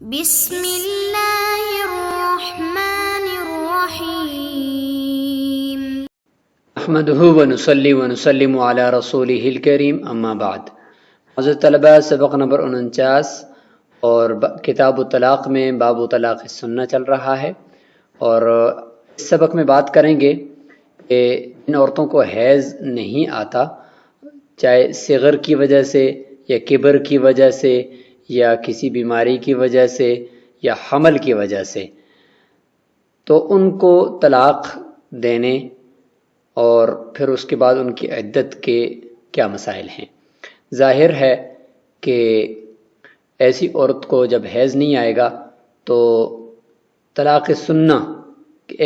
بسم اللہ الرحمن الرحیم نحمده ونصلي ونسلم على رسوله الكريم اما بعد۔ حضرت طلبہ، سبق نمبر 49 اور کتاب الطلاق میں باب طلاق السنہ چل رہا ہے، اور اس سبق میں بات کریں گے کہ جن عورتوں کو حیض نہیں آتا، چاہے صغر کی وجہ سے یا کبر کی وجہ سے یا کسی بیماری کی وجہ سے یا حمل کی وجہ سے، تو ان کو طلاق دینے اور پھر اس کے بعد ان کی عدت کے کیا مسائل ہیں۔ ظاہر ہے کہ ایسی عورت کو جب حیض نہیں آئے گا تو طلاق سنہ،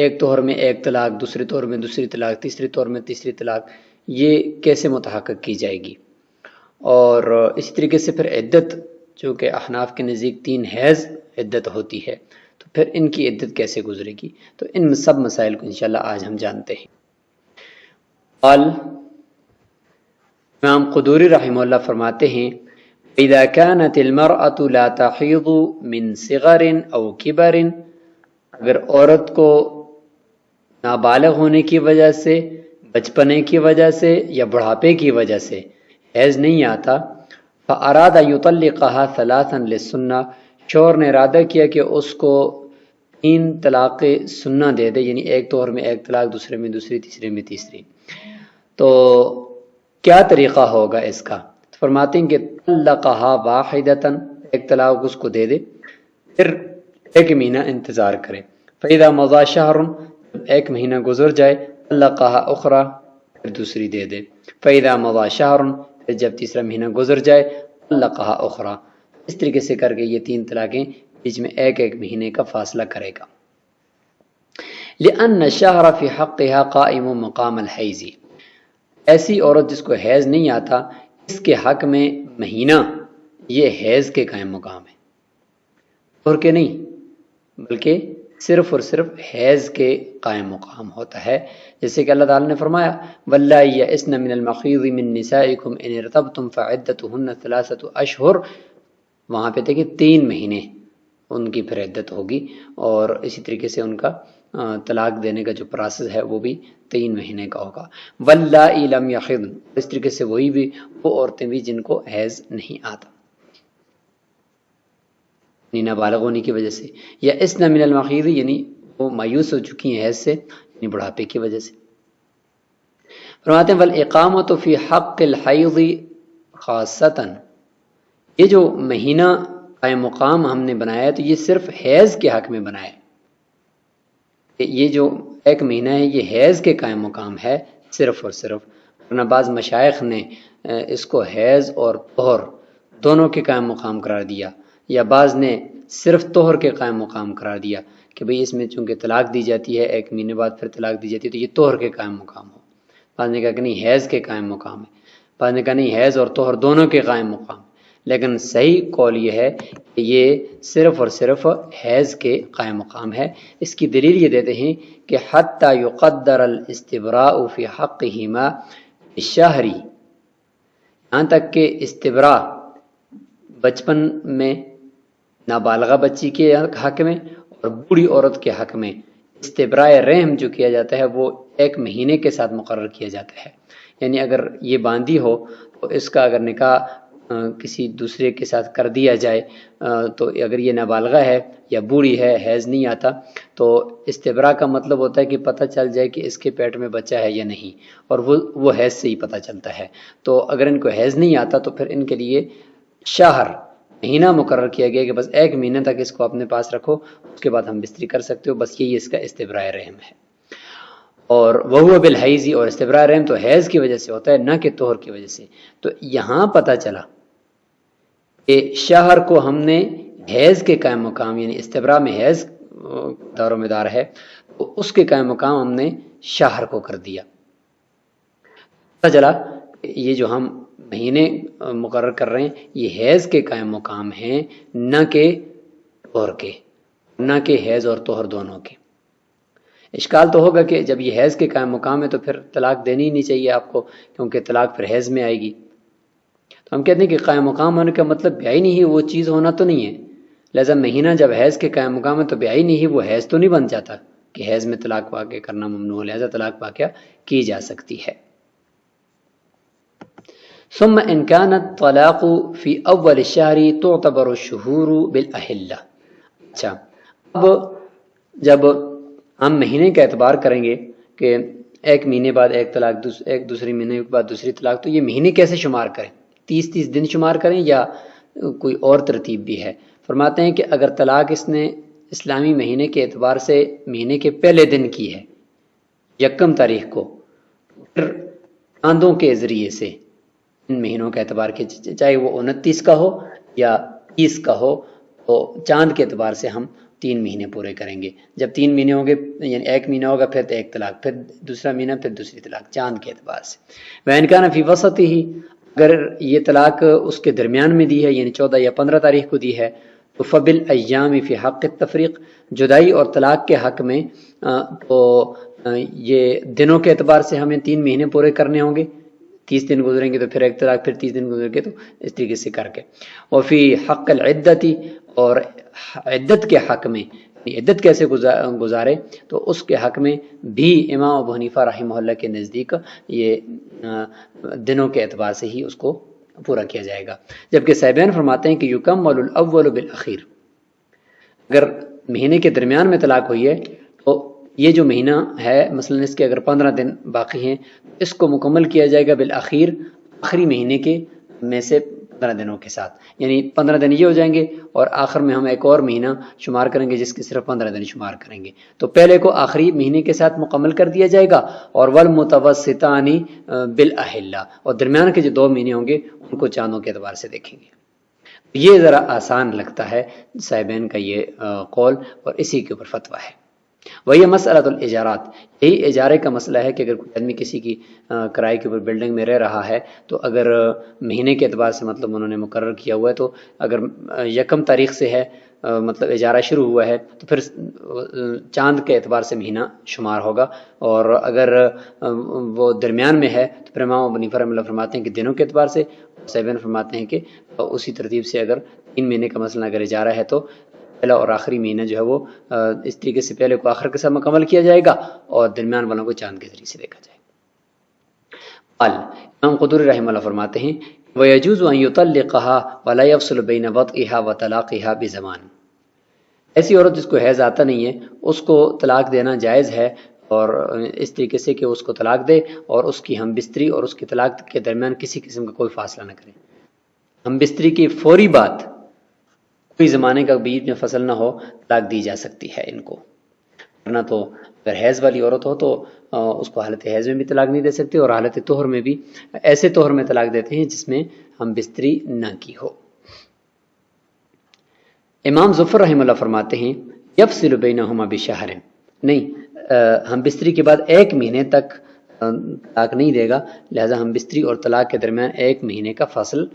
ایک طور میں ایک طلاق، دوسرے طور میں دوسری طلاق، تیسرے طور میں تیسری طلاق، یہ کیسے متحقق کی جائے گی؟ اور اسی طریقے سے پھر عدت، چونکہ احناف کے نزدیک 3 حیض عدت ہوتی ہے، تو پھر ان کی عدت کیسے گزرے گی؟ تو ان سب مسائل کو انشاءاللہ آج ہم جانتے ہیں۔ قال امام قدوری رحمہ اللہ فرماتے ہیں: اذا كانت المرأة لا تحيض من صغر او كبر، اگر عورت کو نابالغ ہونے کی وجہ سے، بچپنے کی وجہ سے یا بڑھاپے کی وجہ سے حیض نہیں آتا، فاراد یطلقها ثلاثا للسنہ، شوہر نے ارادہ کیا کہ اس کو 3 طلاق سنہ دے دے، یعنی ایک طور میں ایک طلاق، دوسرے میں دوسری، تیسرے میں تیسری، تو کیا طریقہ ہوگا اس کا؟ فرماتے ہیں کہ طلقها واحدۃ، ایک طلاق اس کو دے دے، پھر 1 مہینہ انتظار کرے، فاذا مضى شهر، ایک مہینہ گزر جائے، طلقها اخرى، پھر دوسری دے دے، فاذا مضى شهر، پھر جب تیسرا مہینہ گزر جائے، طلقها اخرى، اس طریقے سے کر کے یہ 3 طلاقیں بیچ میں ایک مہینے کا فاصلہ کرے گا۔ لأن الشهر في حقها قائم مقام الحیض، ایسی عورت جس کو حیض نہیں آتا، اس کے حق میں مہینہ یہ حیض کے قائم مقام ہے، اور کہ نہیں، بلکہ صرف اور صرف حیض کے قائم مقام ہوتا ہے، جیسے کہ اللہ تعالیٰ نے فرمایا: واللائی یئسن من المخیض من نسائکم ان ارتبتم فعدتہن 3 اشہر، وہاں پہ تھے کہ 3 مہینے ان کی پھر عدت ہوگی، اور اسی طریقے سے ان کا طلاق دینے کا جو پروسیس ہے وہ بھی 3 مہینے کا ہوگا۔ واللائی لم یحضن، اس طریقے سے وہی بھی، وہ عورتیں بھی جن کو حیض نہیں آتا، یعنی نابالغ ہونے کی وجہ سے، یا اسن من المخیض، یعنی وہ مایوس ہو چکی ہیں حیض سے، یعنی بڑھاپے کی وجہ سے۔ فرماتے ہیں: والاقامۃ فی حق الحیض خاصۃ، یہ جو مہینہ قائم مقام ہم نے بنایا ہے تو یہ صرف حیض کے حق میں بنایا ہے، یہ جو 1 مہینہ ہے یہ حیض کے قائم مقام ہے صرف اور صرف، ورنہ بعض مشائخ نے اس کو حیض اور طہر دونوں کے قائم مقام قرار دیا، یا بعض نے صرف طہر کے قائم مقام قرار دیا کہ بھئی اس میں چونکہ طلاق دی جاتی ہے 1 مہینے بعد پھر طلاق دی جاتی ہے تو یہ طہر کے قائم مقام ہو، بعض نے کہا کہ نہیں حیض کے قائم مقام ہے، بعض نے کہا نہیں حیض اور طہر دونوں کے قائم مقام، لیکن صحیح قول یہ ہے کہ یہ صرف اور صرف حیض کے قائم مقام ہے۔ اس کی دلیل یہ دیتے ہیں کہ حتی یقدر الاستبراء فی حقہما بالشہر، یہاں تک کہ استبراء بچپن میں نابالغہ بچی کے حق میں اور بوڑھی عورت کے حق میں استبراء رحم جو کیا جاتا ہے وہ 1 مہینے کے ساتھ مقرر کیا جاتا ہے، یعنی اگر یہ باندھی ہو تو اس کا اگر نکاح کسی دوسرے کے ساتھ کر دیا جائے تو اگر یہ نابالغہ ہے یا بوڑھی ہے، حیض نہیں آتا، تو استبراء کا مطلب ہوتا ہے کہ پتہ چل جائے کہ اس کے پیٹ میں بچہ ہے یا نہیں، اور وہ حیض سے ہی پتہ چلتا ہے۔ تو اگر ان کو حیض نہیں آتا تو پھر ان کے لیے شہر، مہینہ مقرر کیا گیا کہ بس 1 مہینہ تک اس کو اپنے پاس رکھو، اس کے بعد ہم بستری کر سکتے ہو، بس یہی اس کا استبراء رحم ہے۔ اور وہو بالحیض، اور استبراء رحم تو حیض کی وجہ سے ہوتا ہے نہ کہ طہر کی وجہ سے۔ تو یہاں پتہ چلا کہ شہر کو ہم نے حیض کے قائم مقام، یعنی استبراء میں حیض دار و مدار ہے تو اس کے قائم مقام ہم نے شہر کو کر دیا۔ پتہ چلا کہ یہ جو ہم مہینے مقرر کر رہے ہیں یہ حیض کے قائم مقام ہیں، نہ کہ طہر کے، نہ کہ حیض اور طہر دونوں کے۔ اشکال تو ہوگا کہ جب یہ حیض کے قائم مقام ہے تو پھر طلاق دینی نہیں چاہیے آپ کو، کیونکہ طلاق پھر حیض میں آئے گی۔ تو ہم کہتے ہیں کہ قائم مقام ہونے کا مطلب ہے ہی نہیں، وہ چیز ہونا تو نہیں ہے، لہذا مہینہ جب حیض کے قائم مقام ہے تو بیائی نہیں، وہ حیض تو نہیں بن جاتا کہ حیض میں طلاق واقع کرنا ممنوع ہے، لہذا طلاق واقع کی جا سکتی ہے۔ ثم ان كان الطلاق في اول الشهر تعتبر الشهور بالاحلہ۔ اچھا، اب جب ہم مہینے کا اعتبار کریں گے کہ ایک مہینے بعد ایک طلاق، ایک دوسری مہینے کے بعد دوسری طلاق، تو یہ مہینے کیسے شمار کریں؟ 30 دن شمار کریں یا کوئی اور ترتیب بھی ہے؟ فرماتے ہیں کہ اگر طلاق اس نے اسلامی مہینے کے اعتبار سے مہینے کے پہلے دن کی ہے، یکم تاریخ کو، پھر چاندوں کے ذریعے سے ان مہینوں کا اعتبار کے، چاہے وہ 29 کا ہو یا 30 کا ہو، تو چاند کے اعتبار سے ہم 3 مہینے پورے کریں گے۔ جب 3 مہینے ہوں گے، یعنی ایک مہینہ ہوگا پھر ایک طلاق، پھر دوسرا مہینہ، پھر دوسری طلاق، چاند کے اعتبار سے۔ وَإِنْ كَانَ فِي وَسَطِهِ، اگر یہ طلاق اس کے درمیان میں دی ہے، یعنی 14 یا 15 تاریخ کو دی ہے، تو فَبِالْأَيَّامِ فِي حَقِّ التَّفْرِيق، جدائی اور طلاق کے حق میں تو یہ دنوں کے اعتبار سے ہمیں 3 مہینے پورے کرنے ہوں گے۔ 30 دن گزریں گے تو پھر ایک طلاق، پھر 30 دن گزریں گے تو اس طریقے سے کر کے۔ وفی حق العدت، اور عدت کے حق میں، عدت کیسے گزارے، تو اس کے حق میں بھی امام ابو حنیفہ رحمہ اللہ کے نزدیک یہ دنوں کے اعتبار سے ہی اس کو پورا کیا جائے گا، جبکہ صاحبین فرماتے ہیں کہ یکمل الاول بالاخیر، اگر مہینے کے درمیان میں طلاق ہوئی ہے تو یہ جو مہینہ ہے مثلا اس کے اگر 15 دن باقی ہیں، اس کو مکمل کیا جائے گا بالآخر، آخری مہینے کے میں سے 15 دنوں کے ساتھ، یعنی 15 دن یہ ہو جائیں گے اور آخر میں ہم ایک اور مہینہ شمار کریں گے جس کے صرف 15 دن شمار کریں گے، تو پہلے کو آخری مہینے کے ساتھ مکمل کر دیا جائے گا، اور والمتوسطان بالاحلہ، اور درمیان کے جو 2 مہینے ہوں گے ان کو چاندوں کے اعتبار سے دیکھیں گے۔ یہ ذرا آسان لگتا ہے صاحبین کا یہ قول، اور اسی کے اوپر فتویٰ ہے۔ وہی مسئلۃ الاجارات، یہی اجارے کا مسئلہ ہے کہ اگر کوئی آدمی کسی کی کرائے کے اوپر بلڈنگ میں رہ رہا ہے، تو اگر مہینے کے اعتبار سے مطلب انہوں نے مقرر کیا ہوا ہے، تو اگر یکم تاریخ سے ہے مطلب اجارہ شروع ہوا ہے، تو پھر چاند کے اعتبار سے مہینہ شمار ہوگا، اور اگر وہ درمیان میں ہے تو پھر امام ابو حنیفہ رحمہ اللہ فرماتے ہیں کہ دنوں کے اعتبار سے، صاحبین فرماتے ہیں کہ اسی ترتیب سے اگر 3 مہینے کا مثلا اگر اجارہ ہے تو پہلا اور آخری مہینہ جو ہے وہ اس طریقے سے پہلے کو آخر کے ساتھ مکمل کیا جائے گا، اور درمیان والوں کو چاند کے ذریعے سے دیکھا جائے گا۔ قال امام قدوری رحمہ اللہ فرماتے ہیں وَيَجُوزُ أَن يُطَلِّقَهَا وَلَا يَفْصُلُ بَيْنَ وَطْئِهَا وَطَلَاقِهَا بِزَمَانٍ، ایسی عورت جس کو حیض آتا نہیں ہے اس کو طلاق دینا جائز ہے، اور اس طریقے سے کہ اس کو طلاق دے اور اس کی ہم بستری اور اس کی طلاق کے درمیان کسی قسم کا کوئی فاصلہ نہ کرے، ہم بستری کی فوری بات، کوئی زمانے کا بیچ میں فصل نہ ہو، طلاق دی جا سکتی ہے ان کو، ورنہ تو اگر حیض والی عورت ہو تو اس کو حالت حیض میں بھی طلاق نہیں دے سکتے، اور حالت طہر میں بھی، ایسے طہر میں طلاق دیتے ہیں جس میں ہم بستری نہ کی ہو۔ امام ظفر رحمہ اللہ فرماتے ہیں یفصل بینہما بشہر، نہیں، ہم بستری کے بعد 1 مہینے تک طلاق نہیں دے گا، لہذا ہم بستری اور طلاق کے درمیان 1 مہینے کا فاصل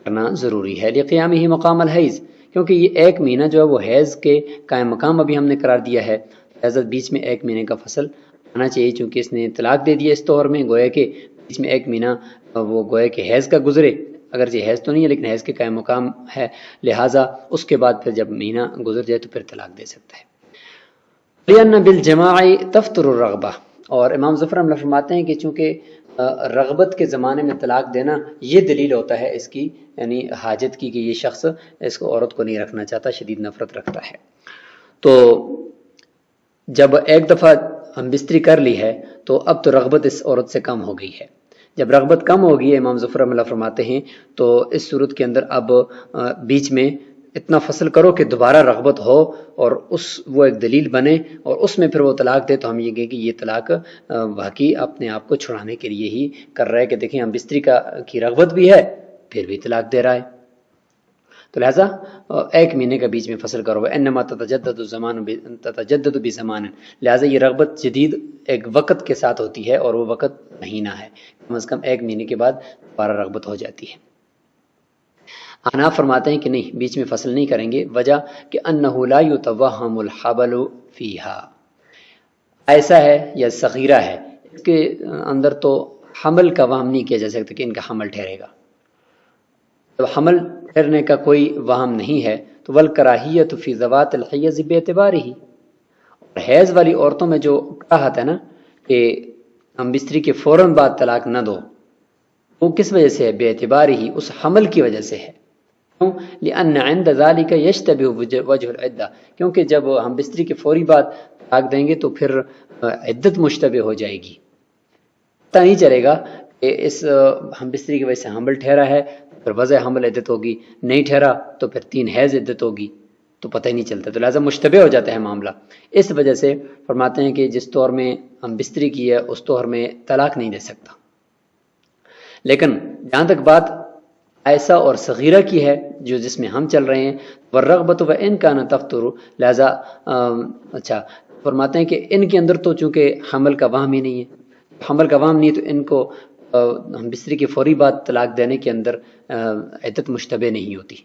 کرنا ضروری ہے، لقیامہ مقام الحیض، کیونکہ یہ 1 مہینہ جو ہے وہ حیض کے قائم مقام ابھی ہم نے قرار دیا ہے، لہذا بیچ میں 1 مہینے کا فصل آنا چاہیے، چونکہ اس نے طلاق دے دیا اس طور میں، گویا کہ بیچ میں 1 مہینہ وہ گویا کہ حیض کا گزرے، اگرچہ حیض تو نہیں ہے لیکن حیض کے قائم مقام ہے، لہٰذا اس کے بعد پھر جب مہینہ گزر جائے تو پھر طلاق دے سکتا ہے۔ لِأَنَّ بِالْجِمَاعِ تَفْطُرُ الرَّغْبَةُ، اور امام ظفر رحمہ اللہ فرماتے ہیں کہ چونکہ رغبت کے زمانے میں طلاق دینا یہ دلیل ہوتا ہے اس کی، یعنی حاجت کی، کہ یہ شخص اس کو عورت کو نہیں رکھنا چاہتا، شدید نفرت رکھتا ہے، تو جب ایک دفعہ ہم بستری کر لی ہے تو اب تو رغبت اس عورت سے کم ہو گئی ہے، جب رغبت کم ہوگی، امام ظفر رحمہ اللہ فرماتے ہیں، تو اس صورت کے اندر اب بیچ میں اتنا فصل کرو کہ دوبارہ رغبت ہو اور وہ ایک دلیل بنے، اور اس میں پھر وہ طلاق دے، تو ہم یہ کہیں کہ یہ طلاق واقعی اپنے آپ کو چھڑانے کے لیے ہی کر رہا ہے، کہ دیکھیں ہم بستری کی رغبت بھی ہے پھر بھی طلاق دے رہا ہے، تو لہٰذا 1 مہینے کا بیچ میں فصل کرو، انما تتجدد بزمان، لہٰذا یہ رغبت جدید ایک وقت کے ساتھ ہوتی ہے، اور وہ وقت مہینہ ہے، کم از کم 1 مہینے کے بعد دوبارہ رغبت ہو جاتی ہے۔ حناف فرماتے ہیں کہ نہیں، بیچ میں فصل نہیں کریں گے، وجہ کہ انہ لا یتوہم الحبل فیہا، ایسا ہے یا صغیرہ ہے، اس کے اندر تو حمل کا وہم نہیں کیا جا سکتا کہ ان کا حمل ٹھہرے گا، جب حمل ٹھہرنے کا کوئی وہم نہیں ہے تو والکراہیۃ فی ذوات الحیض باعتبارہ، حیض والی عورتوں میں جو کراہت ہے نا کہ ہم بستری کے فوراً بعد طلاق نہ دو، وہ کس وجہ سے ہے؟ بے اعتبار ہی، اس حمل کی وجہ سے ہے۔ کیوں؟ لأن عند ذلك يشتبه وجه العدہ، کیونکہ جب ہم بستری کے فوری بعد طلاق دیں گے تو پھر عدت مشتبہ ہو جائے گی، پتہ نہیں چلے گا کہ اس ہم بستری کی وجہ سے حمل ٹھہرا ہے پھر وضع حمل عدت ہوگی، نہیں ٹھہرا تو پھر 3 حیض عدت ہوگی، تو پتہ ہی نہیں چلتا، تو لہٰذا مشتبہ ہو جاتا ہے معاملہ۔ اس وجہ سے فرماتے ہیں کہ جس طور میں ہم بستری کی ہے اس طور میں طلاق نہیں دے سکتا۔ لیکن جہاں تک بات عائشہ اور صغیرہ کی ہے جو جس میں ہم چل رہے ہیں، والرغبۃ وان کان تفتر، لہذا اچھا فرماتے ہیں کہ ان کے اندر تو چونکہ حمل کا وہم ہی نہیں ہے، حمل کا وہم نہیں تو ان کو ہم بستری کے فوری بعد طلاق دینے کے اندر عدت مشتبہ نہیں ہوتی،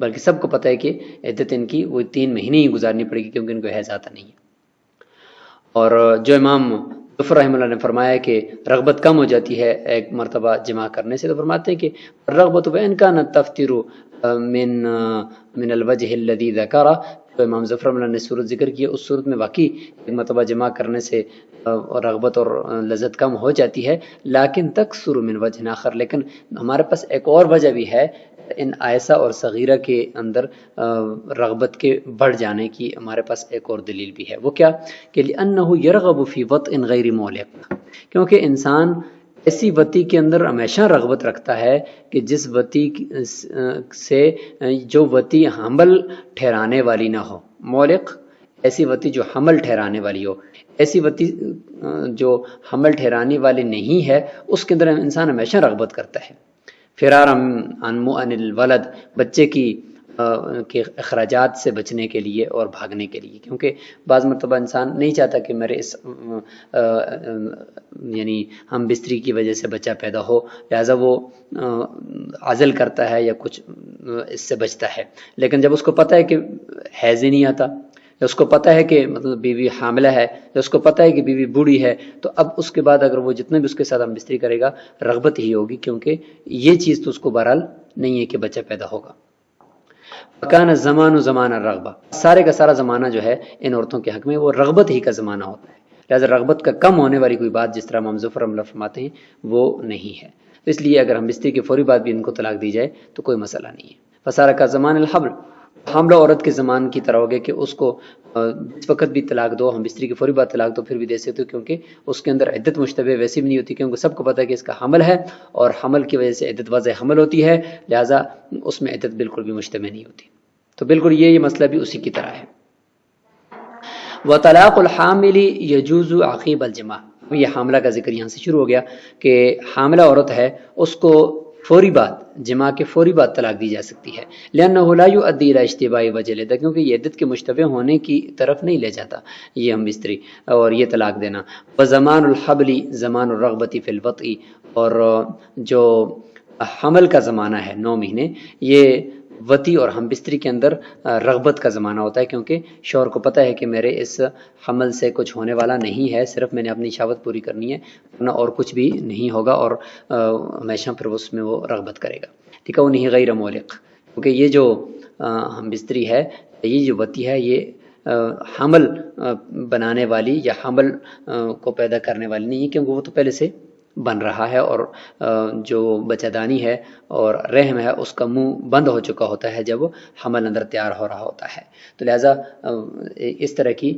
بلکہ سب کو پتہ ہے کہ عدت ان کی وہ 3 مہینے ہی گزارنی پڑے گی کیونکہ ان کو حیض آتا نہیں ہے۔ اور جو امام ظفر رحمہ اللہ نے فرمایا کہ رغبت کم ہو جاتی ہے ایک مرتبہ جماع کرنے سے، تو فرماتے ہیں کہ رغبت وان کان تفتر من الوجہ الذی ذکر، تو امام ظفر رحمہ اللہ نے صورت ذکر کی، اس صورت میں واقعی ایک مرتبہ جماع کرنے سے رغبت اور لذت کم ہو جاتی ہے، لیکن تکثر من وجہ آخر، لیکن ہمارے پاس ایک اور وجہ بھی ہے ان عائشہ اور صغیرہ کے اندر رغبت کے بڑھ جانے کی، ہمارے پاس ایک اور دلیل بھی ہے، وہ کیا کہ لأنہ یرغب فی وطء غیر مولق، کیونکہ انسان ایسی وطی کے اندر ہمیشہ رغبت رکھتا ہے کہ جس وطی سے جو وطی حمل ٹھہرانے والی نہ ہو، مولق ایسی وطی جو حمل ٹھہرانے والی ہو، ایسی وطی جو حمل ٹھہرانے والی نہیں ہے اس کے اندر انسان ہمیشہ رغبت کرتا ہے، فرار عن الولد، بچے کی کے اخراجات سے بچنے کے لیے اور بھاگنے کے لیے، کیونکہ بعض مرتبہ انسان نہیں چاہتا کہ میرے اس یعنی ہم بستری کی وجہ سے بچہ پیدا ہو، لہذا وہ عزل کرتا ہے یا کچھ اس سے بچتا ہے، لیکن جب اس کو پتہ ہے کہ حیض ہی نہیں آتا، یا اس کو پتہ ہے کہ مطلب بیوی حاملہ ہے، یا اس کو پتہ ہے کہ بیوی بوڑھی ہے، تو اب اس کے بعد اگر وہ جتنا بھی اس کے ساتھ ہم بستری کرے گا رغبت ہی ہوگی، کیونکہ یہ چیز تو اس کو بہرحال نہیں ہے کہ بچہ پیدا ہوگا۔ فکان الزمان زمان الرغبہ، سارے کا سارا زمانہ جو ہے ان عورتوں کے حق میں وہ رغبت ہی کا زمانہ ہوتا ہے، لہذا رغبت کا کم ہونے والی کوئی بات جس طرح امام ظفر رحمہ اللہ فرماتے ہیں وہ نہیں ہے، تو اس لیے اگر ہم بستری کے فوری بعد بھی ان کو طلاق دی جائے تو کوئی مسئلہ نہیں ہے۔ فسارہ کا زمان الحمل، حاملہ عورت کے زمان کی طرح ہو گیا کہ اس کو جس وقت بھی طلاق دو، ہم بستری کی فوری بعد طلاق دو پھر بھی دے سکتے ہو، کیونکہ اس کے اندر عدت مشتبہ ویسے بھی نہیں ہوتی، کیونکہ سب کو پتہ ہے کہ اس کا حمل ہے اور حمل کی وجہ سے عدت وضع حمل ہوتی ہے، لہٰذا اس میں عدت بالکل بھی مشتبہ نہیں ہوتی، تو بالکل یہ مسئلہ بھی اسی کی طرح ہے۔ وطلاق الحامل یجوز عقیب الجماع، یہ حاملہ کا ذکر یہاں سے شروع ہو گیا کہ حاملہ عورت ہے اس کو فوری بعد جماع کے فوری بعد طلاق دی جا سکتی ہے، لأنه لا يؤدي الى اشتباع وجہ العدہ، کیونکہ یہ عدت کے مشتبہ ہونے کی طرف نہیں لے جاتا یہ ہم بستری اور یہ طلاق دینا۔ وزمان الحبل زمان الرغبۃ فی الوطء، اور جو حمل کا زمانہ ہے 9 مہینے، یہ وطی اور ہم بستری کے اندر رغبت کا زمانہ ہوتا ہے، کیونکہ شوہر کو پتہ ہے کہ میرے اس حمل سے کچھ ہونے والا نہیں ہے، صرف میں نے اپنی شہوت پوری کرنی ہے ورنہ اور کچھ بھی نہیں ہوگا، اور ہمیشہ پھر اس میں وہ رغبت کرے گا، ٹھیک ہے، وہ نہیں غیر مولق، کیونکہ یہ جو ہم بستری ہے، یہ جو وطی ہے، یہ حمل بنانے والی یا حمل کو پیدا کرنے والی نہیں ہے، کیونکہ وہ تو پہلے سے بن رہا ہے، اور جو بچہ دانی ہے اور رحم ہے اس کا منہ بند ہو چکا ہوتا ہے جب حمل اندر تیار ہو رہا ہوتا ہے، تو لہٰذا اس طرح کی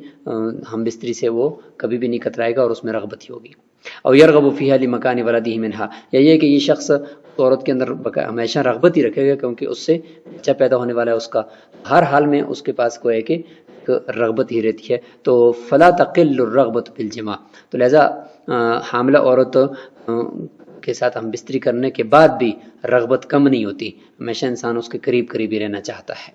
ہم بستری سے وہ کبھی بھی نہیں کترائے گا اور اس میں رغبت ہی ہوگی۔ اور یرغب فیہا لمکان ولدہ منہا، یا یہ کہ یہ شخص عورت کے اندر ہمیشہ رغبت ہی رکھے گا کیونکہ اس سے بچہ پیدا ہونے والا ہے، اس کا ہر حال میں اس کے پاس کوئی ہے کہ رغبت ہی رہتی ہے، تو فلا تقل الرغبۃ بالجماع، تو لہذا حاملہ عورت کے ساتھ ہم بستری کرنے کے بعد بھی رغبت کم نہیں ہوتی، ہمیشہ انسان اس کے قریب قریب ہی رہنا چاہتا ہے۔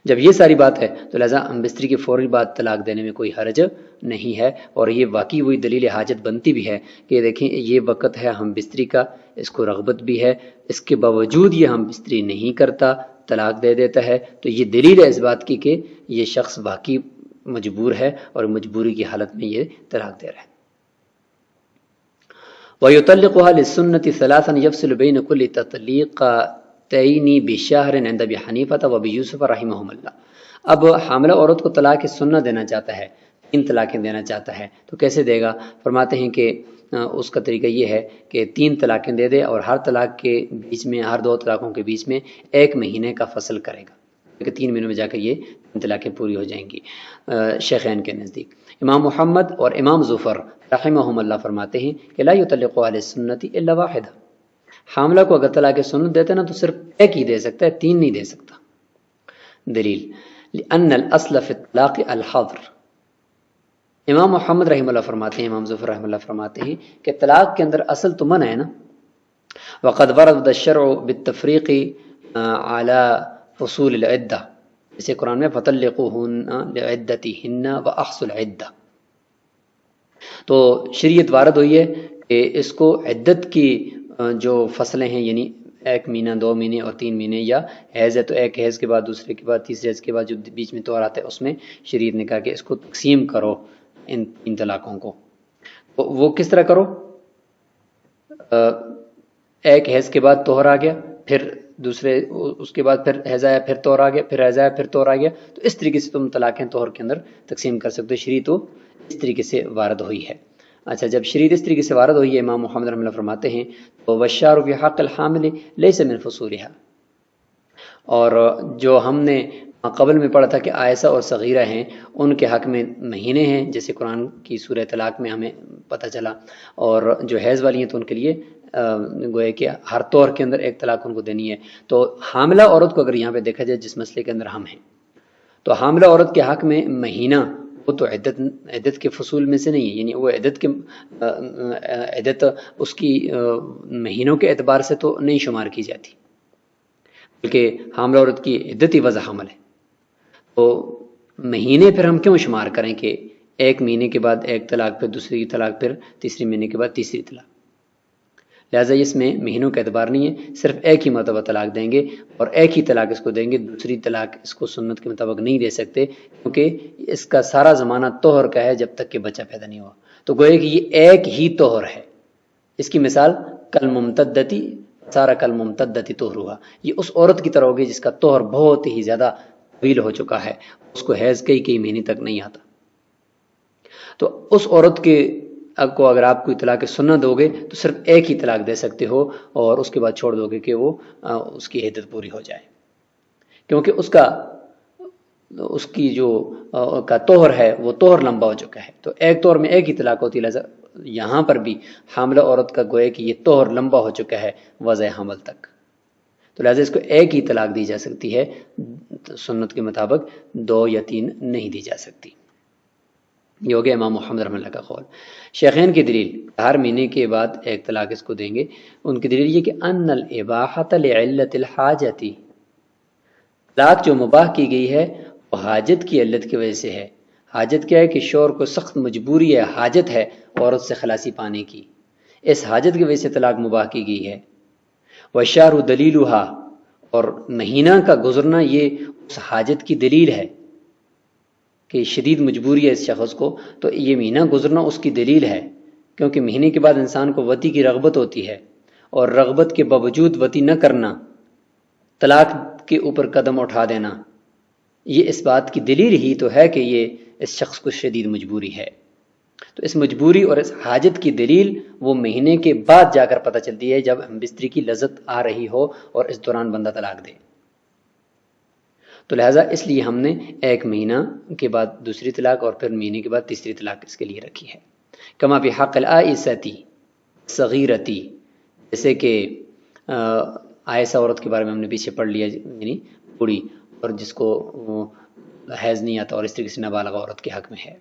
جب یہ ساری بات ہے تو لہذا ہم بستری کے فوری بعد طلاق دینے میں کوئی حرج نہیں ہے، اور یہ واقعی وہی دلیل حاجت بنتی بھی ہے کہ دیکھیں یہ وقت ہے ہم بستری کا، اس کو رغبت بھی ہے، اس کے باوجود یہ ہم بستری نہیں کرتا، طلاق دے دیتا ہے، تو یہ دلیل ہے اس بات کی کہ یہ شخص واقعی مجبور ہے اور مجبوری کی حالت میں یہ طلاق دے رہا ہے۔ وَيُطَلِّقُهَا لِلسُّنَّةِ ثَلَاثًا يَفْصِلُ بَيْنَ كُلِّ تَطْلِيقٍ الطلقتین بشہر عند ابی حنیفہ و ابی یوسف رحمہم اللہ. اب حاملہ عورت کو طلاق سنہ دینا چاہتا ہے، 3 طلاقیں دینا چاہتا ہے، تو کیسے دے گا؟ فرماتے ہیں کہ اس کا طریقہ یہ ہے کہ 3 طلاقیں دے دے اور ہر طلاق کے بیچ میں، ہر 2 طلاقوں کے بیچ میں 1 مہینے کا فصل کرے گا، کہ 3 مہینوں میں جا کر یہ 3 طلاقیں پوری ہو جائیں گی شیخین کے نزدیک. امام محمد اور امام ظفر رحمہم اللہ فرماتے ہیں کہ لا یطلق علی السنۃ الا واحدہ، حاملہ کو اگر طلاق سنت دیتے نا تو صرف 1 ہی دے سکتا ہے، 3 نہیں دے سکتا. دلیل لأن الاصل فی الطلاق الحظر. امام محمد رحمہ اللہ فرماتے ہیں، امام ظفر رحمہ اللہ فرماتے ہیں کہ طلاق کے اندر اصل تو منع ہے نا. وقد ورد الشرع بالتفریق علی فصول العدہ، جیسے قرآن میں فطلقوہن لعدتہن واحصوا العدہ. تو شریعت وارد ہوئی ہے کہ اس کو عدت کی جو فصلیں ہیں، یعنی 1 مہینہ 2 مہینے اور 3 مہینے، یا حیض ہے تو 1 حیض کے بعد، دوسرے کے بعد، تیسرے حیض کے بعد جو بیچ میں طہر آتا ہے، اس میں شریعت نے کہا کہ اس کو تقسیم کرو ان 3 طلاقوں کو. وہ کس طرح کرو؟ 1 حیض کے بعد طہر آ گیا، پھر دوسرے اس کے بعد پھر حیض آیا، پھر طہر آ گیا، پھر حیض آیا، پھر طہر آ گیا. تو اس طریقے سے تم طلاقیں طہر کے اندر تقسیم کر سکتے ہو. شریعت تو اس طریقے سے وارد ہوئی ہے. اچھا، جب شریعت اس طریقے سے وارد ہوئی ہے، امام محمد رحمہ اللہ فرماتے ہیں تو والشارع فی حق الحامل لیس من فصولها. اور جو ہم نے قبل میں پڑھا تھا کہ عائشہ اور صغیرہ ہیں، ان کے حق میں مہینے ہیں، جیسے قرآن کی سورہ طلاق میں ہمیں پتہ چلا. اور جو حیض والی ہیں تو ان کے لیے گویا کہ ہر طور کے اندر 1 طلاق ان کو دینی ہے. تو حاملہ عورت کو اگر یہاں پہ دیکھا جائے، جس مسئلے کے اندر ہم ہیں، تو حاملہ عورت کے حق میں مہینہ، وہ تو عدت کے فصول میں سے نہیں ہے، یعنی وہ عدت اس کی مہینوں کے اعتبار سے تو نہیں شمار کی جاتی، بلکہ حاملہ عورت کی عدت ہی وضع حمل ہے. تو مہینے پھر ہم کیوں شمار کریں کہ 1 مہینے کے بعد 1 طلاق، پھر دوسری طلاق، پھر تیسری مہینے کے بعد تیسری طلاق. لہٰذا اس میں مہینوں کا اعتبار نہیں ہے، صرف 1 ہی مرتبہ طلاق دیں گے اور 1 ہی طلاق اس کو دیں گے. دوسری طلاق اس کو سنت کے مطابق نہیں دے سکتے، کیونکہ اس کا سارا زمانہ طہر کا ہے جب تک کہ بچہ پیدا نہیں ہوا. تو گویا کہ یہ 1 ہی طہر ہے. اس کی مثال کل ممتدتی سارا کل ممتدتی طہرها، یہ اس عورت کی طرح ہوگی جس کا طہر بہت ہی زیادہ طویل ہو چکا ہے، اس کو حیض کئی مہینے تک نہیں آتا. تو اس عورت کے کو اگر آپ کوئی طلاق سنت دو گے تو صرف 1 ہی طلاق دے سکتے ہو، اور اس کے بعد چھوڑ دو گے کہ وہ اس کی عدت پوری ہو جائے، کیونکہ اس کی جو کا طہر ہے وہ طہر لمبا ہو چکا ہے. تو 1 طہر میں 1 ہی طلاق ہوتی ہے. لہٰذا یہاں پر بھی حاملہ عورت کا گویا کہ یہ طہر لمبا ہو چکا ہے وضع حمل تک، تو لہٰذا اس کو 1 ہی طلاق دی جا سکتی ہے، سنت کے مطابق 2 یا 3 نہیں دی جا سکتی. یہ ہو گیا امام محمد رحمہ اللہ کا قول. شیخین کی دلیل، ہر مہینے کے بعد 1 طلاق اس کو دیں گے. ان کی دلیل یہ کہ ان الاباحۃ لعلۃ الحاجۃ، طلاق جو مباح کی گئی ہے وہ حاجت کی علت کی وجہ سے ہے. حاجت کیا ہے؟ کہ شوہر کو سخت مجبوری ہے، حاجت ہے عورت سے خلاصی پانے کی، اس حاجت کی وجہ سے طلاق مباح کی گئی ہے. والشہر دلیلھا، اور مہینہ کا گزرنا یہ اس حاجت کی دلیل ہے کہ شدید مجبوری ہے اس شخص کو، تو یہ مہینہ گزرنا اس کی دلیل ہے. کیونکہ مہینے کے بعد انسان کو وطی کی رغبت ہوتی ہے، اور رغبت کے باوجود وطی نہ کرنا، طلاق کے اوپر قدم اٹھا دینا، یہ اس بات کی دلیل ہی تو ہے کہ یہ اس شخص کو شدید مجبوری ہے. تو اس مجبوری اور اس حاجت کی دلیل وہ مہینے کے بعد جا کر پتہ چلتی ہے، جب ہم بستری کی لذت آ رہی ہو اور اس دوران بندہ طلاق دے. تو لہٰذا اس لیے ہم نے 1 مہینہ کے بعد دوسری طلاق اور پھر مہینے کے بعد تیسری طلاق اس کے لیے رکھی ہے. کما فی حق العائسۃ صغیرتی، جیسے کہ عائسہ عورت کے بارے میں ہم نے پیچھے پڑھ لیا، یعنی بوڑھی، اور جس کو حیض نہیں آتا، اور اس طریقے سے نابالغ عورت کے حق میں ہے.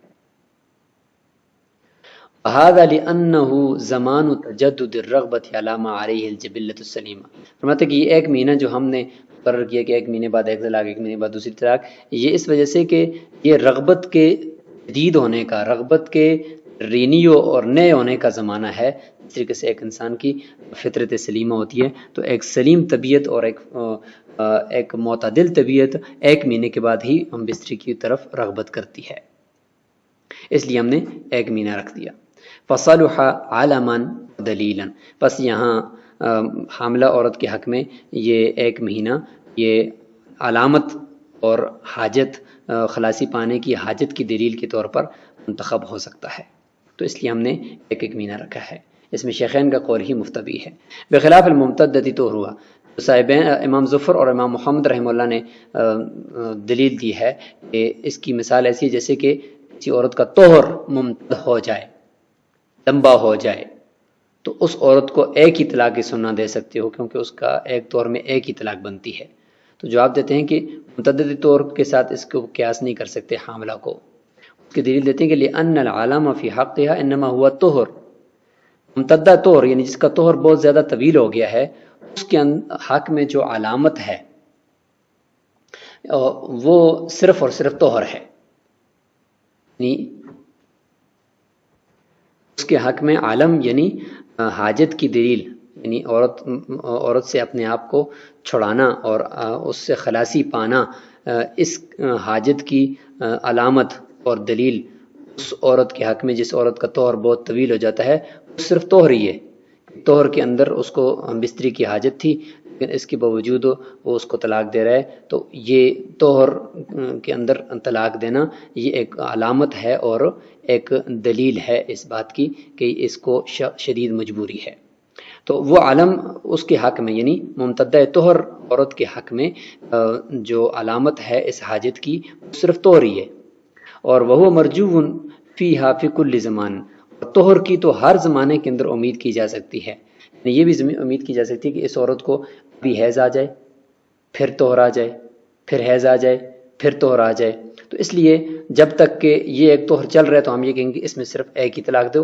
هذا لأنه زمان تجدد الرغبت علی ما علیہ الجبلۃ السلیمہ. فرماتے کہ یہ 1 مہینہ جو ہم نے مقرر کیا کہ 1 مہینے بعد 1 طلاق، 1 مہینے بعد دوسری طلاق، یہ اس وجہ سے کہ یہ رغبت کے جدید ہونے کا، رغبت کے رینیو اور نئے ہونے کا زمانہ ہے. اس طریقے سے ایک انسان کی فطرت سلیمہ ہوتی ہے، تو ایک سلیم طبیعت اور ایک معتدل طبیعت 1 مہینے کے بعد ہی ہم بستری کی طرف رغبت کرتی ہے. اس لیے ہم نے 1 مہینہ رکھ دیا. فصلح علما دلیلا، پس یہاں حاملہ عورت کے حق میں یہ 1 مہینہ یہ علامت اور حاجت خلاصی پانے کی حاجت کی دلیل کے طور پر منتخب ہو سکتا ہے، تو اس لیے ہم نے 1 مہینہ رکھا ہے۔ اس میں شیخین کا قول ہی مفتبی ہے۔ بخلاف الممتدتی طہر ہوا، صاحبین امام ظفر اور امام محمد رحمہ اللہ نے دلیل دی ہے کہ اس کی مثال ایسی ہے جیسے کہ کسی عورت کا طہر ممتد ہو جائے، لمبا ہو جائے، تو اس عورت کو 1 ہی طلاق سننا دے سکتے ہو، کیونکہ اس کا ایک طور میں 1 ہی طلاق بنتی ہے۔ تو جواب دیتے ہیں کہ متعدد طور کے ساتھ اس کو قیاس نہیں کر سکتے حاملہ کو۔ اس کی دلیل دیتے ہیں کہ لأن العالم فی حقها انما هو الطہر، ممتدہ طور یعنی جس کا طہر بہت زیادہ طویل ہو گیا ہے، اس کے حق میں جو علامت ہے وہ صرف اور صرف طہر ہے، یعنی اس کے حق میں عالم یعنی حاجت کی دلیل، یعنی عورت سے اپنے آپ کو چھڑانا اور اس سے خلاصی پانا، اس حاجت کی علامت اور دلیل اس عورت کے حق میں جس عورت کا طہر بہت طویل ہو جاتا ہے، وہ صرف طہر ہی ہے۔ طہر کے اندر اس کو بستری کی حاجت تھی، لیکن اس کے باوجود وہ اس کو طلاق دے رہا ہے، تو یہ طہر کے اندر طلاق دینا یہ ایک علامت ہے اور ایک دلیل ہے اس بات کی کہ اس کو شدید مجبوری ہے۔ تو وہ عالم اس کے حق میں یعنی ممتدہ طہر عورت کے حق میں جو علامت ہے اس حاجت کی صرف طہر ہی ہے، اور وہ مرجو فیہا فی کل زمان، طہر کی تو ہر زمانے کے اندر امید کی جا سکتی ہے، یعنی یہ بھی امید کی جا سکتی ہے کہ اس عورت کو ابھی حیض آ جائے، پھر طہر آ جائے، پھر حیض آ جائے، پھر طہر آ جائے، تو اس لیے جب تک کہ یہ ایک طہر چل رہا ہے تو ہم یہ کہیں گے اس میں صرف 1 ہی طلاق دو،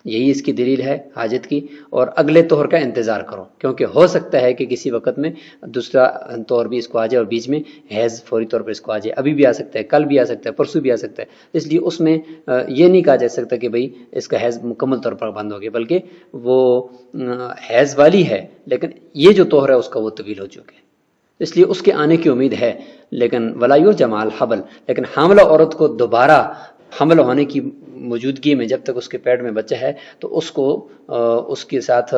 یہی اس کی دلیل ہے حاجت کی، اور اگلے طہر کا انتظار کرو، کیونکہ ہو سکتا ہے کہ کسی وقت میں دوسرا طہر بھی اس کو آ جائے اور بیچ میں حیض فوری طور پر اس کو آ جائے، ابھی بھی آ سکتا ہے، کل بھی آ سکتا ہے، پرسوں بھی آ سکتا ہے، اس لیے اس میں یہ نہیں کہا جا سکتا کہ بھئی اس کا حیض مکمل طور پر بند ہو گیا، بلکہ وہ حیض والی ہے لیکن یہ جو طہر ہے اس کا وہ طویل ہو چکا ہے، اس لیے اس کے آنے کی امید ہے، لیکن ولا یرجع الحبل، لیکن حاملہ عورت کو دوبارہ حمل ہونے کی موجودگی میں جب تک اس کے پیٹ میں بچہ ہے تو اس کو اس کے ساتھ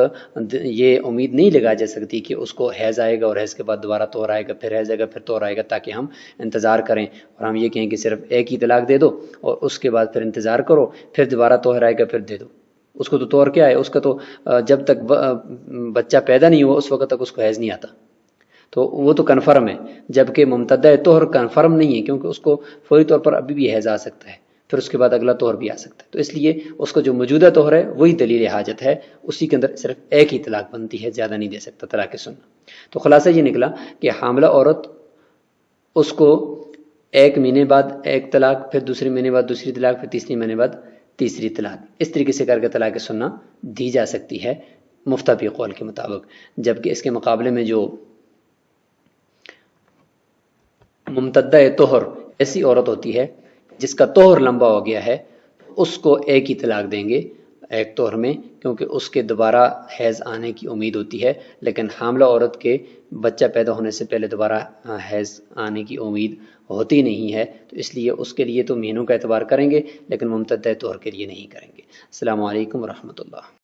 یہ امید نہیں لگا جا سکتی کہ اس کو حیض آئے گا اور حیض کے بعد دوبارہ طہر آئے گا، پھر حیض آئے گا، پھر طہر آئے گا، تاکہ ہم انتظار کریں اور ہم یہ کہیں کہ صرف 1 ہی طلاق دے دو اور اس کے بعد پھر انتظار کرو، پھر دوبارہ طہر آئے گا پھر دے دو۔ اس کو تو طہر کیا ہے، اس کا تو جب تک بچہ پیدا نہیں ہوا اس وقت تک اس کو حیض نہیں آتا، تو وہ تو کنفرم ہے، جبکہ ممتدہ طہر کنفرم نہیں ہے، کیونکہ اس کو فوری طور پر ابھی بھی حیض آ سکتا ہے، پھر اس کے بعد اگلا طہر بھی آ سکتا ہے، تو اس لیے اس کا جو موجودہ طہر ہے وہی دلیل حاجت ہے، اسی کے اندر صرف 1 ہی طلاق بنتی ہے، زیادہ نہیں دے سکتا طلاق سننا۔ تو خلاصہ یہ نکلا کہ حاملہ عورت اس کو 1 مہینے بعد 1 طلاق، پھر دوسرے مہینے بعد دوسری طلاق، پھر تیسرے مہینے بعد تیسری طلاق، اس طریقے سے کر کے طلاق سننا دی جا سکتی ہے مفتبی قول کے مطابق، جبکہ اس کے مقابلے میں جو ممتدہ طہر ایسی عورت ہوتی ہے جس کا طہر لمبا ہو گیا ہے، اس کو 1 ہی طلاق دیں گے 1 طہر میں، کیونکہ اس کے دوبارہ حیض آنے کی امید ہوتی ہے، لیکن حاملہ عورت کے بچہ پیدا ہونے سے پہلے دوبارہ حیض آنے کی امید ہوتی نہیں ہے، تو اس لیے اس کے لیے تو مہینوں کا اعتبار کریں گے لیکن ممتدہ طہر کے لیے نہیں کریں گے۔ السلام علیکم ورحمۃ اللہ۔